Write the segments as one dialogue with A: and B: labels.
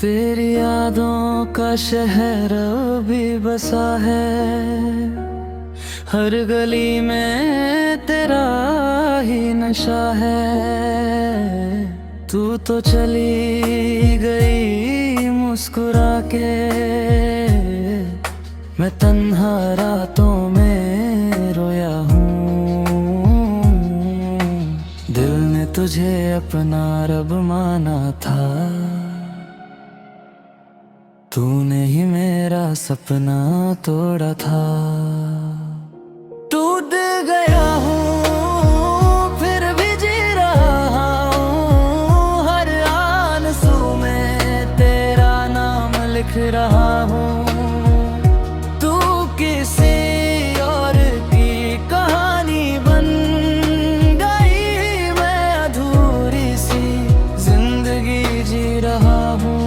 A: तेरी यादों का शहर भी बसा है, हर गली में तेरा ही नशा है। तू तो चली गई मुस्कुरा के, मैं तन्हा रातों में रोया हूँ। दिल ने तुझे अपना रब माना था, तूने ही मेरा सपना तोड़ा था। टूट गया हूँ फिर भी जी रहा हूँ, हर आंसू में तेरा नाम लिख रहा हूँ। तू किसी और की कहानी बन गई, मैं अधूरी सी जिंदगी जी रहा हूँ।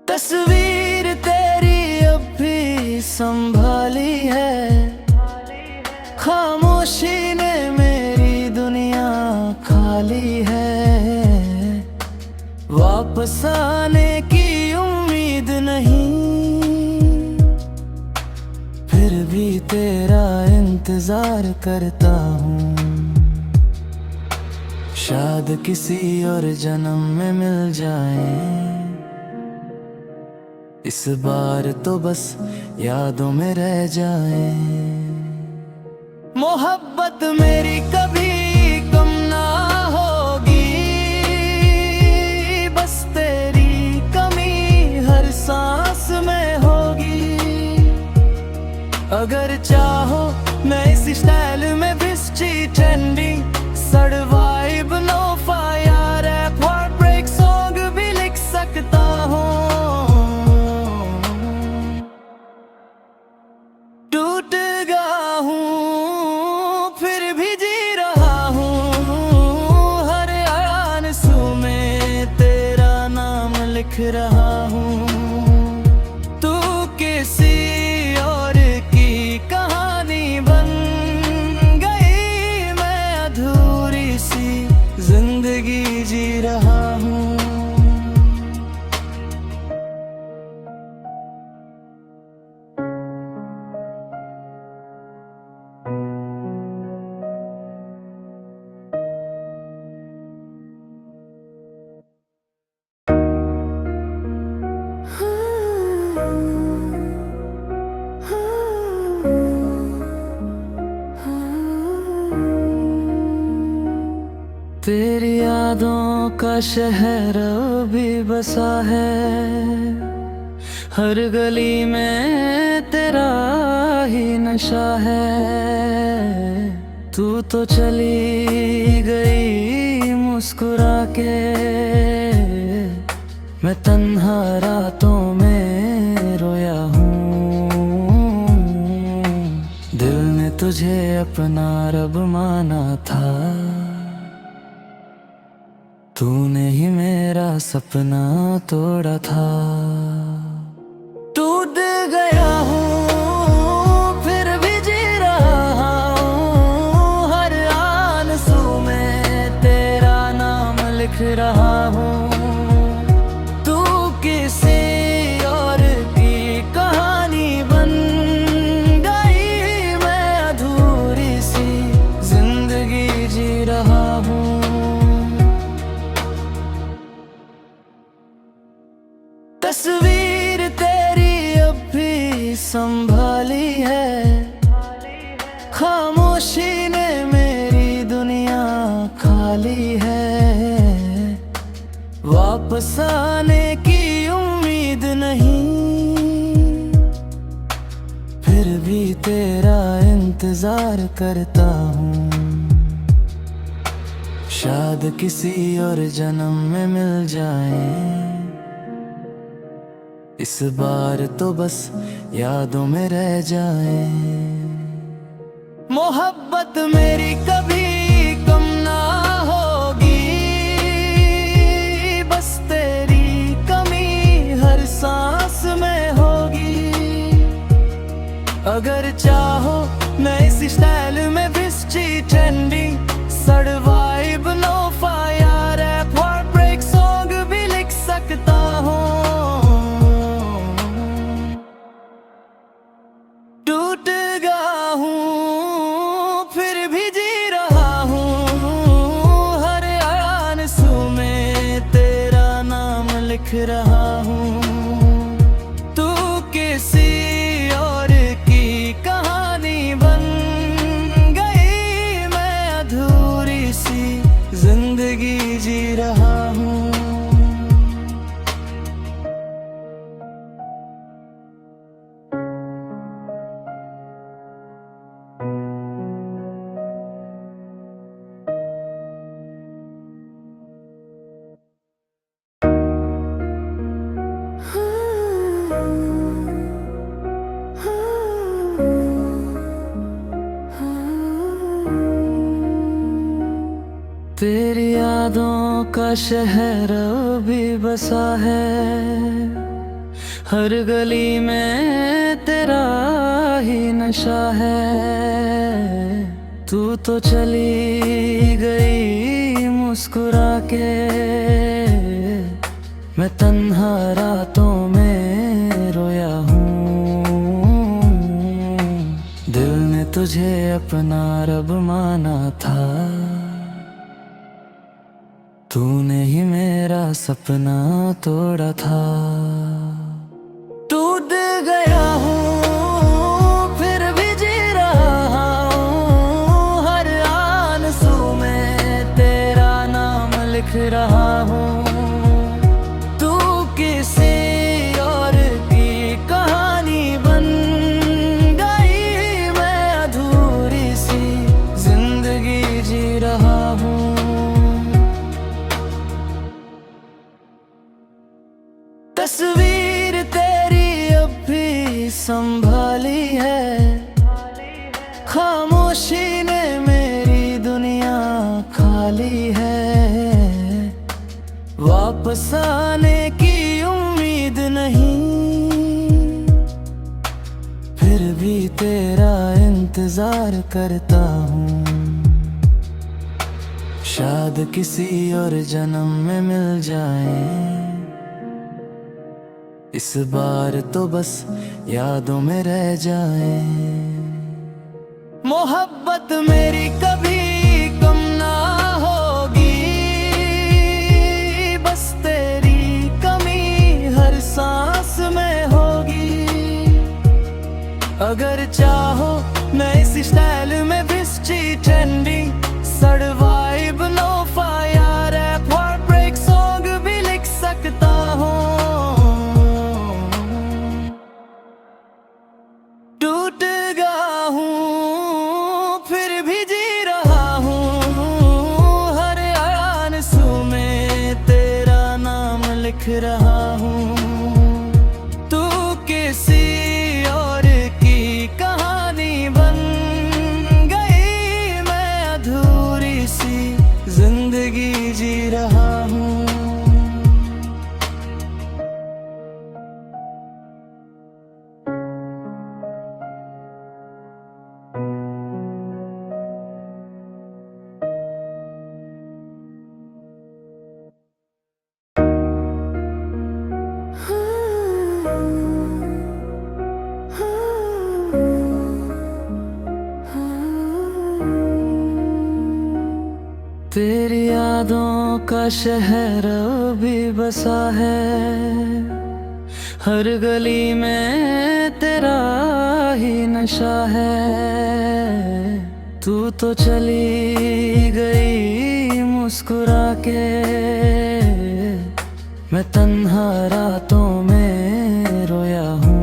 A: तस्वीर तेरी अब भी संभाली है, खामोशी ने मेरी दुनिया खाली है। वापस आने की उम्मीद नहीं, फिर भी तेरा इंतजार करता हूँ। शायद किसी और जन्म में मिल जाए, इस बार तो बस यादों में रह जाए। मोहब्बत मेरी कभी कम ना होगी, बस तेरी कमी हर सांस में होगी। अगर चाहो मैं इस स्टाइल में बिस्टी trending survive no fire rap heartbreak song भी लिख सकता हूँ। टूट गया हूँ फिर भी जी रहा हूँ, हर आंसू में तेरा नाम लिख रहा हूँ। तू किसी और की कहानी बन गई, मैं अधूरी सी जिंदगी जी रहा हूँ। तेरी यादों का शहर भी बसा है, हर गली में तेरा ही नशा है। तू तो चली गई मुस्कुरा के, मैं तन्हा रातों में रोया हूँ। दिल ने तुझे अपना रब माना था, तूने ही मेरा सपना तोड़ा था। टूट गया हूँ फिर भी जी रहा हूँ, हर आंसू में तेरा नाम लिख रहा हूँ। तू किसी और की कहानी बन गई, मैं अधूरी सी जिंदगी जी रहा हूँ। तस्वीर तेरी अब भी संभाली है, खामोशी ने मेरी दुनिया खाली है। वापस आने की उम्मीद नहीं, फिर भी तेरा इंतजार करता हूँ। शायद किसी और जन्म में मिल जाए, इस बार तो बस यादों में रह जाए। मोहब्बत मेरी कभी कम ना होगी, बस तेरी कमी हर सांस में होगी। अगर चाहो मैं इस स्टाइल में बिस्टी ट्रेंडिंग सर्वाइव नो फायर लिख रहा हूँ। तू किसी और की कहानी बन गई, मैं अधूरी सी जिंदगी जी रहा हूँ। तेरी यादों का शहर भी बसा है, हर गली में तेरा ही नशा है। तू तो चली गई मुस्कुरा के, मैं तन्हा रातों में रोया हूँ। दिल ने तुझे अपना रब माना था, तूने ही मेरा सपना तोड़ा था। टूट गया हूँ फिर भी जी रहा हूँ, हर आंसू में तेरा नाम लिख रहा हूँ। तू किसी और की कहानी बन गई, मैं अधूरी सी जिंदगी जी रहा हूँ। तस्वीर तेरी अब भी संभाली है, खामोशी ने मेरी दुनिया खाली है। वापस आने की उम्मीद नहीं, फिर भी तेरा इंतजार करता हूँ। शायद किसी और जन्म में मिल जाए, इस बार तो बस यादों में रह जाए। मोहब्बत मेरी कभी कम ना होगी, बस तेरी कमी हर सांस में होगी। अगर चाहो मैं इस स्टाइल में बिस्टी trending survive no fire rap heartbreak song भी लिख सकता हूँ। टूट गया हूँ फिर भी जी रहा हूँ, हर आंसू में तेरा नाम लिख रहा हूँ। तू किसी और की कहानी बन गई, मैं अधूरी सी जिंदगी जी रहा हूँ। तेरी यादों का शहर भी बसा है, हर गली में तेरा ही नशा है। तू तो चली गई मुस्कुरा के, मैं तन्हा रातों में रोया हूँ।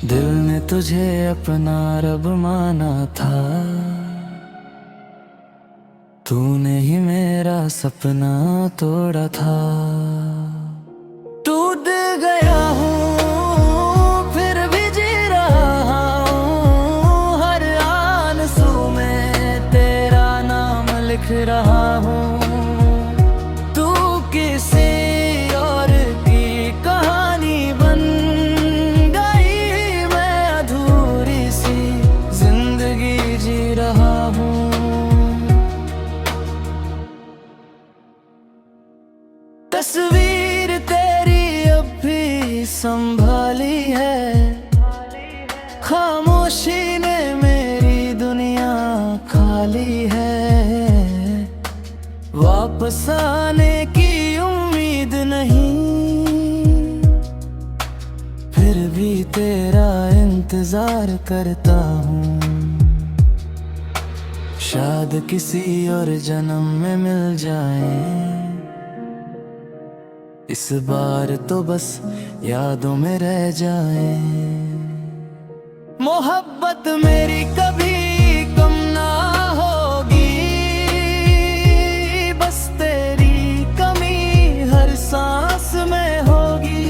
A: दिल ने तुझे अपना रब माना था, तूने ही मेरा सपना तोड़ा था। टूट गया हूँ फिर भी जी रहा हूँ, हर आंसू में तेरा नाम लिख रहा हूँ। तू किसी और की कहानी बन गई, मैं अधूरी सी जिंदगी जी रहा हूँ। तस्वीर तेरी अब भी संभाली है, खामोशी ने मेरी दुनिया खाली है। वापस आने की इंतजार करता हूँ। शायद किसी और जन्म में मिल जाए, इस बार तो बस यादों में रह जाए। मोहब्बत मेरी कभी कम ना होगी, बस तेरी कमी हर सांस में होगी।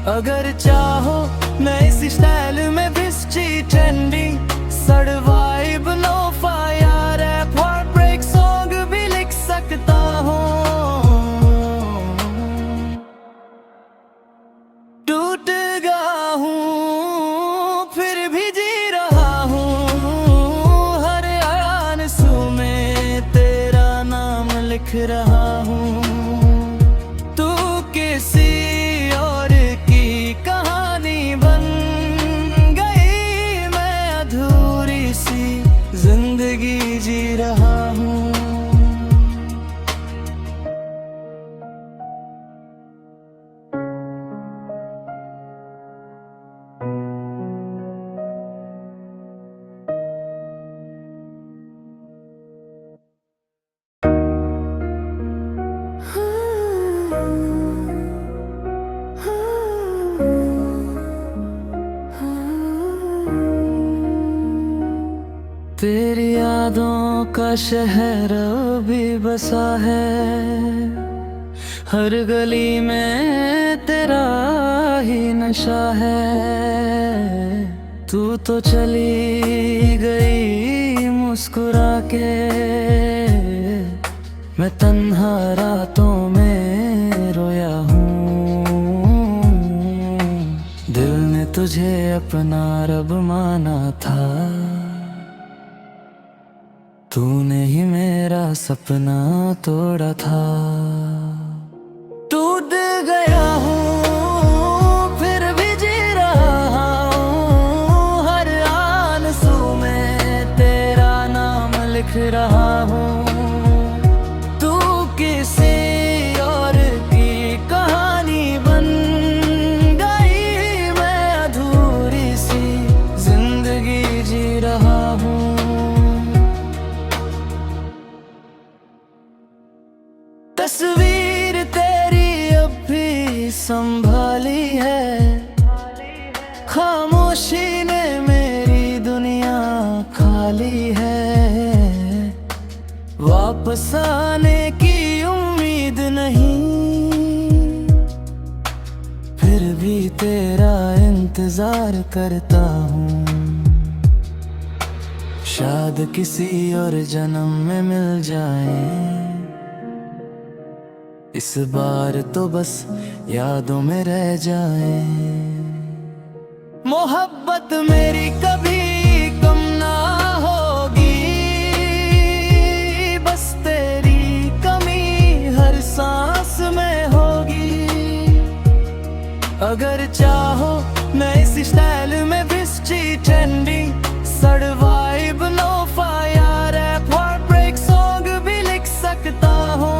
A: अगर चाहो मैं इस स्टाइल में विस्ची trending survive no fire rap heartbreak song भी लिख सकता हूँ। टूट गया हूँ फिर भी जी रहा हूँ, हर आंसू में तेरा नाम लिख रहा हूँ। तू किसी और की कहानी बन गई, मैं अधूरी सी जिंदगी जी रहा हूँ। तेरी यादों का शहर भी बसा है, हर गली में तेरा ही नशा है। तू तो चली गई मुस्कुरा के, मैं तन्हा रातों में रोया हूँ। दिल ने तुझे अपना रब माना था, तूने ही मेरा सपना तोड़ा था। टूट गया हूँ फिर भी जी रहा हूँ, हर आंसू में तेरा नाम लिख रहा हूँ। तू किसी और की कहानी बन गई, मैं अधूरी सी जिंदगी जी रहा हूँ। तस्वीर तेरी अब भी संभाली है, खामोशी ने मेरी दुनिया खाली है। वापस आने की उम्मीद नहीं, फिर भी तेरा इंतजार करता हूँ। शायद किसी और जन्म में मिल जाए, इस बार तो बस यादों में रह जाए। मोहब्बत मेरी कभी कम ना होगी, बस तेरी कमी हर सांस में होगी। अगर चाहो मैं इस स्टाइल में विस्ची trending survive no fire rap heartbreak song भी लिख सकता हूँ।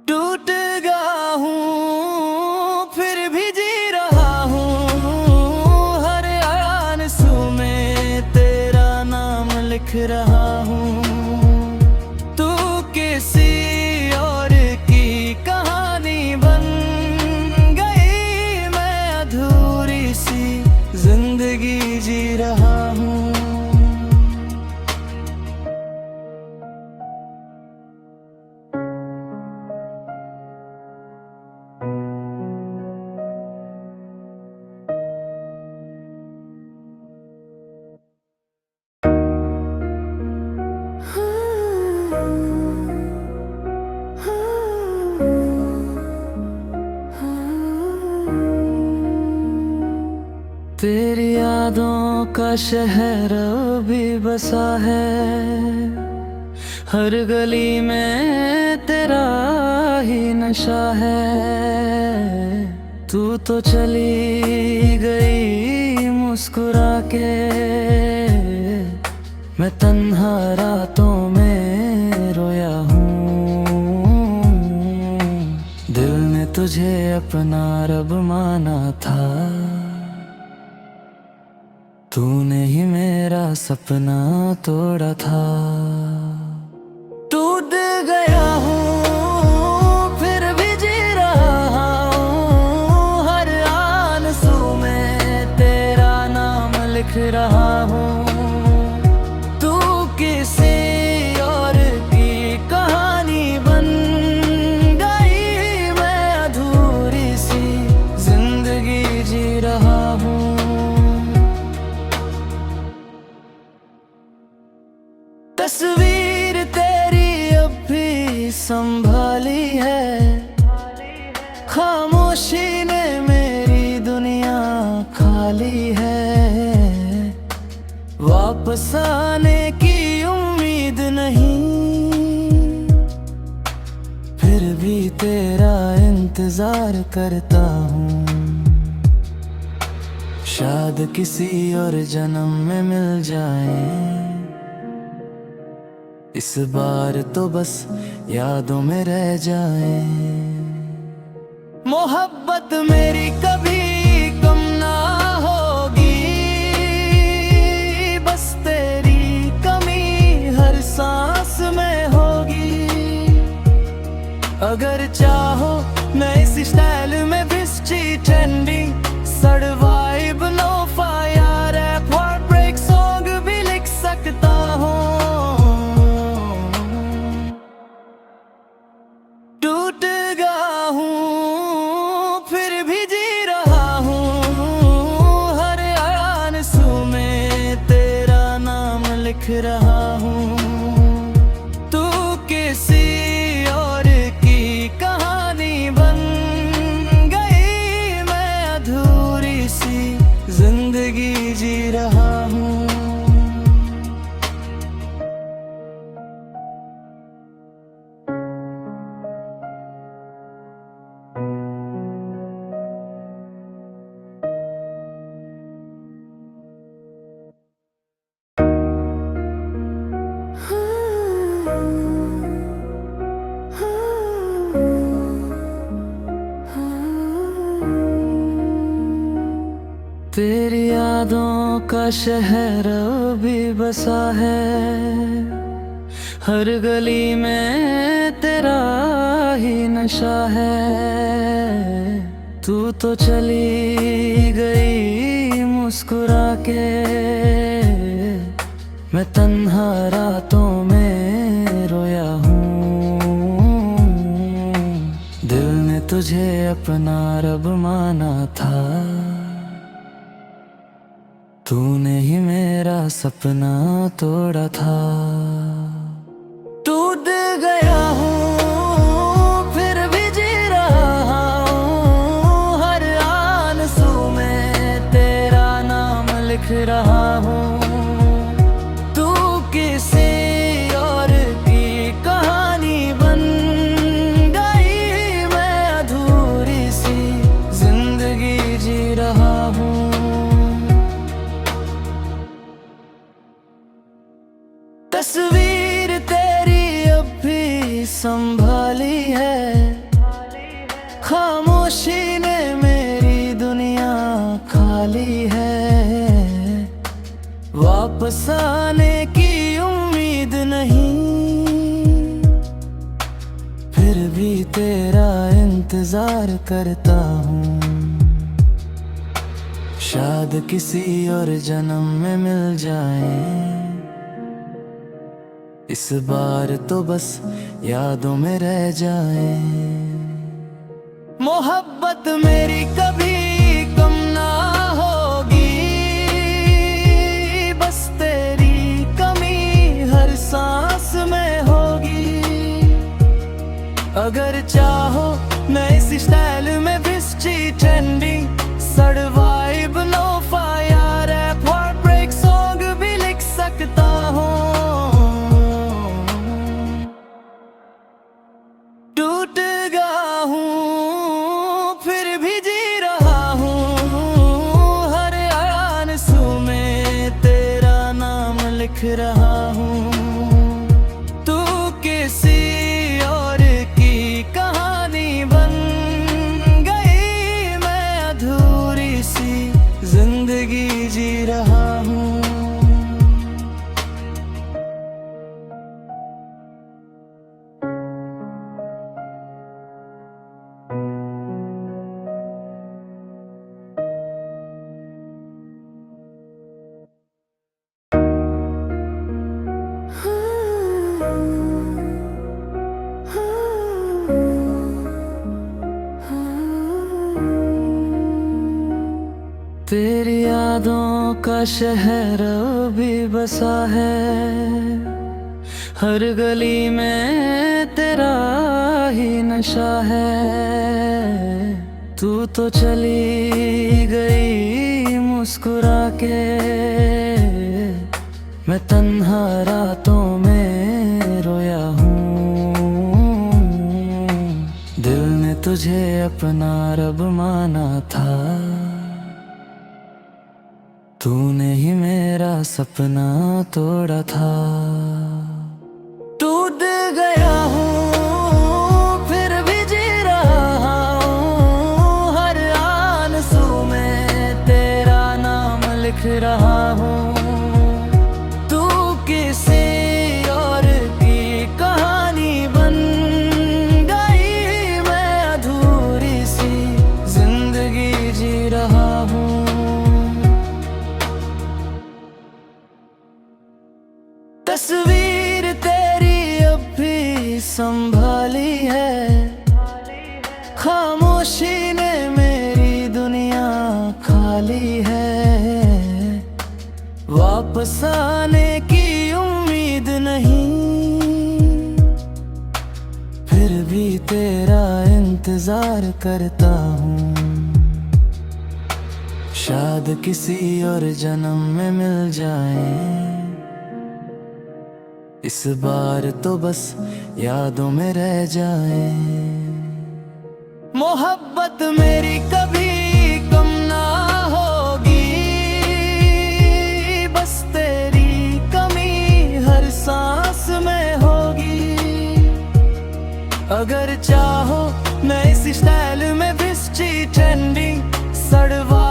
A: टूट गया हूँ फिर भी जी रहा हूँ, हर आंसू में तेरा नाम लिख रहा हूँ। तू किसी और की कहानी बन गई, मैं अधूरी सी जिंदगी जी रहा हूँ। तेरी यादों का शहर भी बसा है, हर गली में तेरा ही नशा है। तू तो चली गई मुस्कुरा के, मैं तन्हा रातों में रोया हूँ। दिल ने तुझे अपना रब माना था। तूने ही मेरा सपना तोड़ा था। टूट गया हूँ फिर भी जी रहा हूँ, हर आंसू में तेरा नाम लिख रहा हूँ। तू किसी और की कहानी बन गई, मैं अधूरी सी जिंदगी जी रहा हूँ। तस्वीर तेरी अब भी संभाली है, खामोशी ने मेरी दुनिया खाली है। वापस आने की उम्मीद नहीं, फिर भी तेरा इंतजार करता हूँ। शायद किसी और जन्म में मिल जाए, इस बार तो बस यादों में रह जाए। मोहब्बत मेरी कभी कम ना होगी, बस तेरी कमी हर सांस में होगी। अगर चाहो मैं इस स्टाइल में बिस्टी trending survive no fire rap heartbreak song भी लिख सकता हूँ। टूट गया हूँ फिर भी जी रहा हूँ, हर आंसू में तेरा नाम लिख रहा हूँ। तू किसी और की कहानी बन गई, मैं अधूरी सी जिंदगी जी रहा हूँ। तेरी यादों का शहर भी बसा है, हर गली में तेरा ही नशा है। तू तो चली गई मुस्कुरा के, मैं तन्हा रातों में रोया हूँ। दिल ने तुझे अपना रब माना था, तूने ही मेरा सपना तोड़ा था। टूट गया हूँ फिर भी जी रहा हूँ, हर आंसू में तेरा नाम लिख रहा हूँ। तू किसी और की कहानी बन गई, मैं अधूरी सी जिंदगी जी रहा हूँ। तस्वीर तेरी अब भी संभाली है, खामोशी ने मेरी दुनिया खाली है। वापस आने की उम्मीद नहीं, फिर भी तेरा इंतजार करता हूँ। शायद किसी और जन्म में मिल जाए, इस बार तो बस यादों में रह जाए। मोहब्बत मेरी कभी कम ना होगी, बस तेरी कमी हर सांस में होगी। अगर चाहो मैं इस स्टाइल में बिस्टी trending survive no fire rap heartbreak song भी लिख सकता हूँ। टूट गया हूँ फिर भी जी रहा हूँ, हर आंसू में तेरा नाम लिख रहा हूँ। तू किसी और की कहानी बन गई, तेरी यादों का शहर भी बसा है, हर गली में तेरा ही नशा है। तू तो चली गई मुस्कुरा के, मैं तन्हा रातों में रोया हूँ। दिल ने तुझे अपना रब माना था, तूने ही मेरा सपना तोड़ा था। टूट गया हूँ फिर भी जी रहा हूँ, हर आंसू में तेरा नाम लिख रहा हूँ। तू किसी और की कहानी बन गई, मैं अधूरी सी जिंदगी जी रहा हूँ। तस्वीर तेरी अब भी संभाली है, खामोशी ने मेरी दुनिया खाली है। वापस आने की उम्मीद नहीं, फिर भी तेरा इंतजार करता हूँ। शायद किसी और जन्म में मिल जाए, इस बार तो बस यादों में रह जाए। मोहब्बत मेरी कभी कम ना होगी, बस तेरी कमी हर सांस में होगी। अगर चाहो मैं इस स्टाइल में बिस्टी ट्रेंडिंग सड़वा